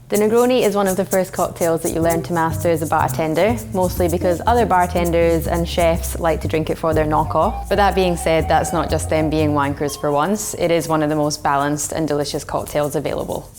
The Negroni is one of the first cocktails that you learn to master as a bartender, mostly because other bartenders and chefs like to drink it for their knockoff. But that being said, that's not just them being wankers for once. It is one of the most balanced and delicious cocktails available.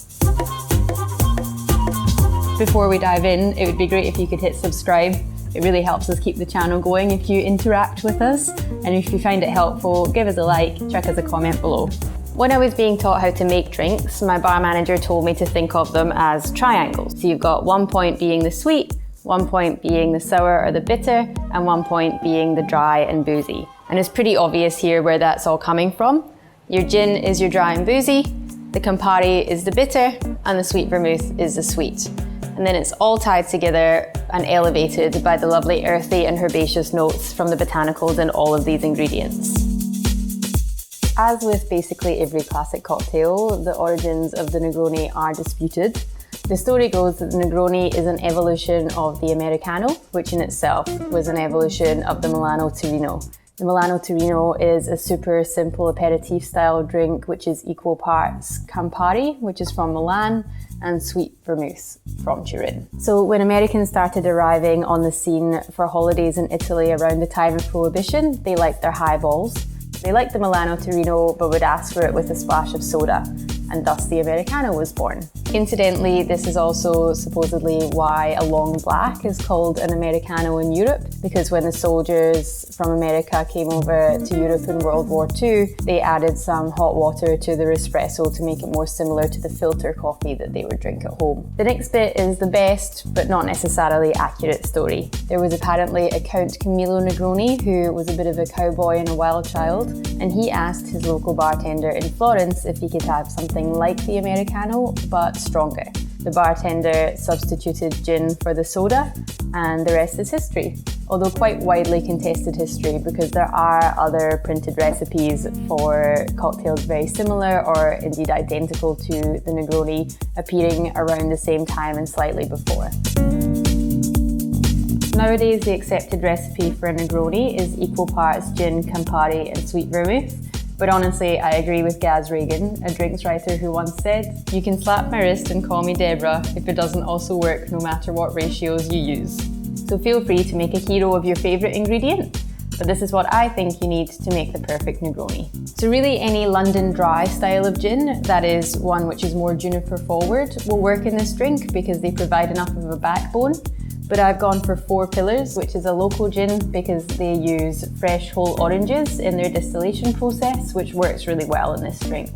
Before we dive in, it would be great if you could hit subscribe. It really helps us keep the channel going if you interact with us. And if you find it helpful, give us a like, chuck us a comment below. When I was being taught how to make drinks, my bar manager told me to think of them as triangles. So you've got 1 point being the sweet, 1 point being the sour or the bitter, and 1 point being the dry and boozy. And it's pretty obvious here where that's all coming from. Your gin is your dry and boozy, the Campari is the bitter, and the sweet vermouth is the sweet. And then it's all tied together and elevated by the lovely earthy and herbaceous notes from the botanicals in all of these ingredients. As with basically every classic cocktail, the origins of the Negroni are disputed. The story goes that the Negroni is an evolution of the Americano, which in itself was an evolution of the Milano Torino. The Milano Torino is a super simple aperitif style drink which is equal parts Campari, which is from Milan, and sweet vermouth from Turin. So when Americans started arriving on the scene for holidays in Italy around the time of Prohibition, they liked their highballs. They liked the Milano Torino but would ask for it with a splash of soda, and thus the Americano was born. Incidentally, this is also supposedly why a long black is called an Americano in Europe, because when the soldiers from America came over to Europe in World War II, they added some hot water to their espresso to make it more similar to the filter coffee that they would drink at home. The next bit is the best, but not necessarily accurate story. There was apparently a Count Camillo Negroni who was a bit of a cowboy and a wild child, and he asked his local bartender in Florence if he could have something like the Americano, but stronger. The bartender substituted gin for the soda, and the rest is history. Although quite widely contested history, because there are other printed recipes for cocktails very similar or indeed identical to the Negroni appearing around the same time and slightly before. Nowadays, the accepted recipe for a Negroni is equal parts gin, Campari, and sweet vermouth. But honestly, I agree with Gaz Reagan, a drinks writer who once said, "You can slap my wrist and call me Deborah if it doesn't also work no matter what ratios you use." So feel free to make a hero of your favourite ingredient, but this is what I think you need to make the perfect Negroni. So really any London dry style of gin, that is one which is more juniper forward, will work in this drink because they provide enough of a backbone. But I've gone for 4 Pillars, which is a local gin because they use fresh whole oranges in their distillation process, which works really well in this drink.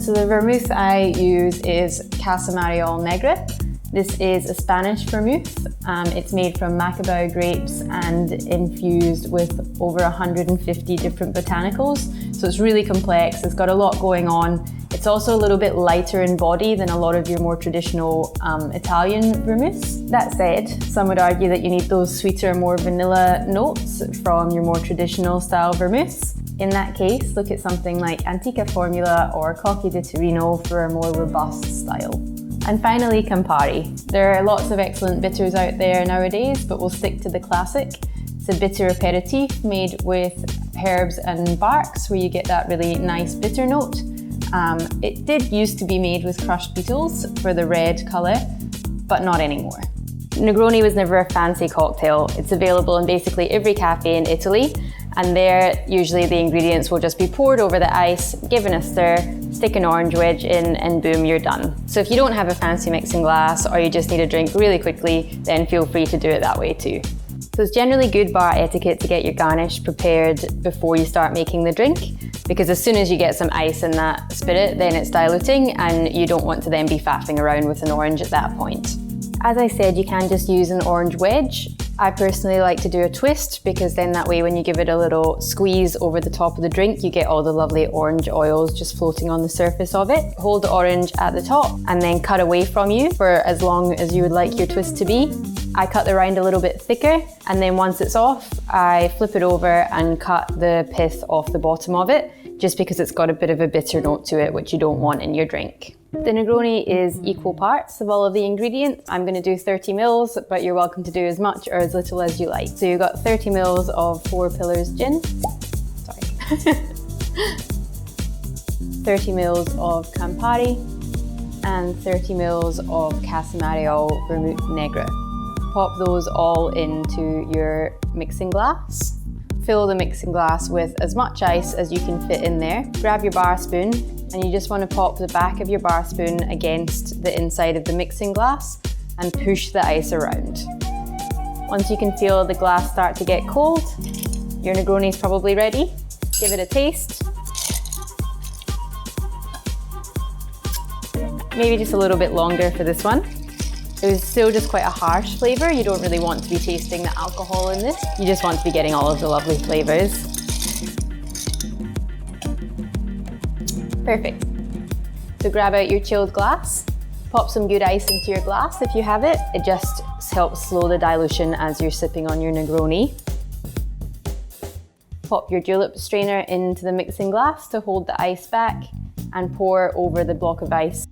So the vermouth I use is Casa Mariol Negre. This is a Spanish vermouth. It's made from Macabeo grapes and infused with over 150 different botanicals. So it's really complex, it's got a lot going on. It's also a little bit lighter in body than a lot of your more traditional Italian vermouths. That said, some would argue that you need those sweeter, more vanilla notes from your more traditional style vermouths. In that case, look at something like Antica Formula or Cocchi di Torino for a more robust style. And finally, Campari. There are lots of excellent bitters out there nowadays, but we'll stick to the classic. It's a bitter aperitif made with herbs and barks where you get that really nice bitter note. It did used to be made with crushed beetles for the red colour, but not anymore. Negroni was never a fancy cocktail. It's available in basically every cafe in Italy, and there usually the ingredients will just be poured over the ice, given a stir, stick an orange wedge in, and boom, you're done. So if you don't have a fancy mixing glass or you just need a drink really quickly, then feel free to do it that way too. So it's generally good bar etiquette to get your garnish prepared before you start making the drink, because as soon as you get some ice in that spirit, then it's diluting and you don't want to then be faffing around with an orange at that point. As I said, you can just use an orange wedge. I personally like to do a twist because then that way when you give it a little squeeze over the top of the drink, you get all the lovely orange oils just floating on the surface of it. Hold the orange at the top and then cut away from you for as long as you would like your twist to be. I cut the rind a little bit thicker, and then once it's off, I flip it over and cut the pith off the bottom of it, just because it's got a bit of a bitter note to it, which you don't want in your drink. The Negroni is equal parts of all of the ingredients. I'm going to do 30 mils, but you're welcome to do as much or as little as you like. So you've got 30 mils of 4 Pillars gin. Sorry. 30 mils of Campari. and 30 mils of Casa Mariol Vermouth Negre. Pop those all into your mixing glass. Fill the mixing glass with as much ice as you can fit in there. Grab your bar spoon and you just want to pop the back of your bar spoon against the inside of the mixing glass and push the ice around. Once you can feel the glass start to get cold, your Negroni is probably ready. Give it a taste. Maybe just a little bit longer for this one. It was still just quite a harsh flavour. You don't really want to be tasting the alcohol in this. You just want to be getting all of the lovely flavours. Perfect. So grab out your chilled glass, pop some good ice into your glass if you have it. It just helps slow the dilution as you're sipping on your Negroni. Pop your julep strainer into the mixing glass to hold the ice back and pour over the block of ice.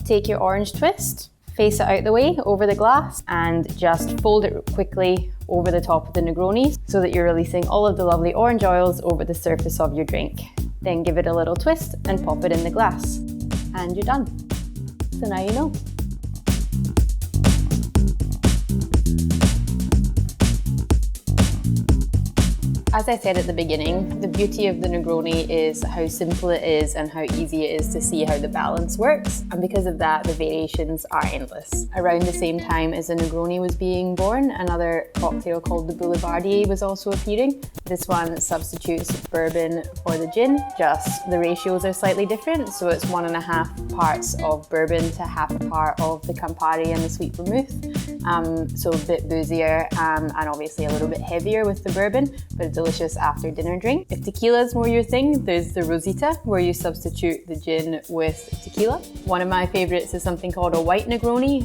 Take your orange twist, face it out the way over the glass and just fold it quickly over the top of the Negroni so that you're releasing all of the lovely orange oils over the surface of your drink. Then give it a little twist and pop it in the glass. And you're done. So now you know. As I said at the beginning, the beauty of the Negroni is how simple it is and how easy it is to see how the balance works. And because of that, the variations are endless. Around the same time as the Negroni was being born, another cocktail called the Boulevardier was also appearing. This one substitutes bourbon for the gin, just the ratios are slightly different. So it's 1.5 parts of bourbon to half a part of the Campari and the sweet vermouth. So a bit boozier and obviously a little bit heavier with the bourbon, but a delicious after dinner drink. If tequila is more your thing, there's the Rosita, where you substitute the gin with tequila. One of my favorites is something called a white Negroni.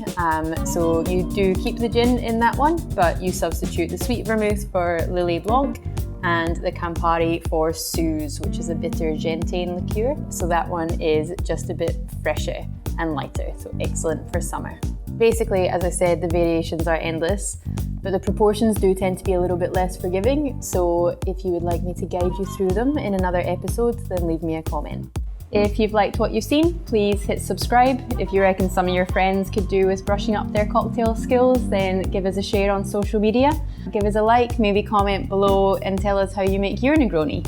So you do keep the gin in that one, but you substitute the sweet vermouth for Lillet Blanc and the Campari for Suze, which is a bitter gentian liqueur. So that one is just a bit fresher and lighter, so excellent for summer. Basically, as I said, the variations are endless, but the proportions do tend to be a little bit less forgiving. So if you would like me to guide you through them in another episode, then leave me a comment. If you've liked what you've seen, please hit subscribe. If you reckon some of your friends could do with brushing up their cocktail skills, then give us a share on social media. Give us a like, maybe comment below and tell us how you make your Negroni.